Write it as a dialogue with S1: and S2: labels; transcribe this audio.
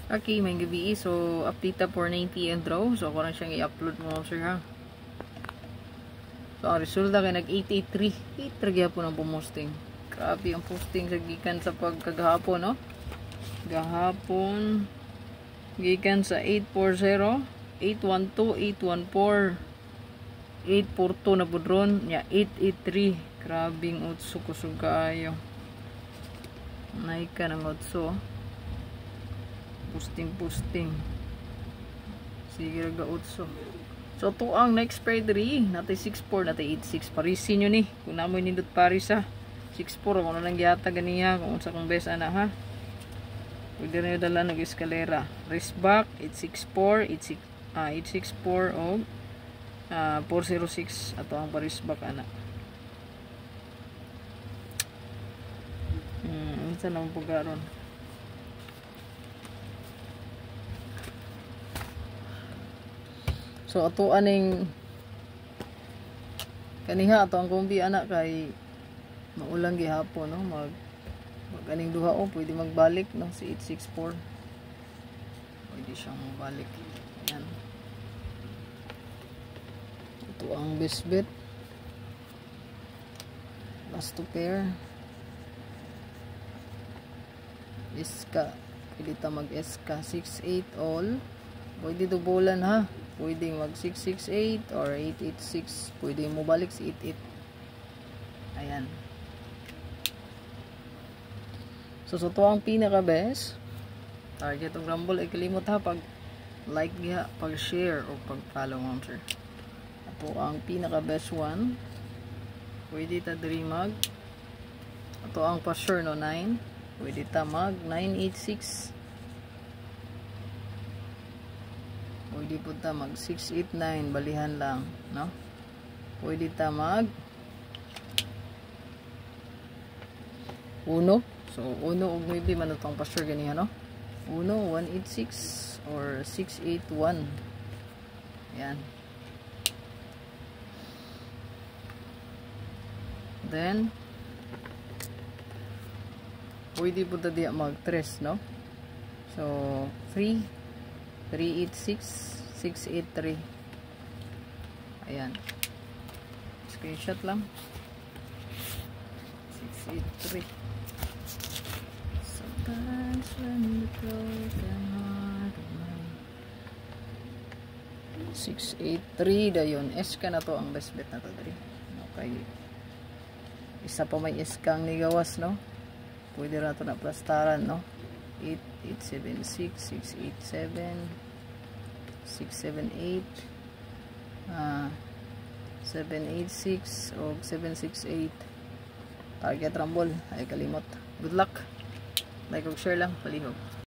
S1: Okay, may gabi. So, update ta 490 and draw. So, ako lang siyang i-upload mo, sir, ha. So, ang resulta kay nag-883. 8 po ng pumosting. Grabe ang posting sa gikan sa pagkagahapon, no? Gahapon, gikan sa 840, 812, 814, 842 na budron. Ya, 883. Grabing utso ko sugayo. Naik ka ng utso. Posting. Sige raga utso. So, to ang next pair diri. Natay 64, natay 86. Parisin nyo ni. Kung namoy nindot paris ha. 64. Kung ano lang gyata ganiya. Kung sa kong best ana ha. Pwede rin yung dala nag-eskalera. Wrist back, 864, 864 o 406. Ato ang paris back ana. Saan naman po garon? So ato aning kaniha ato ang kumbi anak kay maulang gihapon, no, maganing duha o pwede magbalik, no, si 864 pwede siyang magbalik. Ayan, ito ang best bet, last to pair. Iska, pwede ta mag SK 68 all, pwede dubulan ha. Pwede mag 668 or 886. Pwede mo balik si 88. Ayan. So, ito ang pinaka best. Target ng rumble. Ay kalimot ha. Pag like niya, pag share o pag follow mo, sir. Ito ang pinaka best one. Pwede ta diri mag. Ito ang pa sure no 9. Pwede ta mag 986. Pwede po ta mag 689, balihan lang, no? Pwede ta mag 1. So 1 og maybe man itong pasture ganiya, no? 1, 186 or 681. Ayan. Then pwede po ta diya mag 3, no? So 386 683. Ayan, screenshot lang. 683. Sometimes when you broken heart of mine. 683 dayon. SK na to ang best bet na to dali. Okay, isa pa may SK ang nigawas, no? Pwede na to na plastaran, no? 8876 687 678 786 o 768. Target rumble ay kalimot. Good luck, like og share lang, palihog.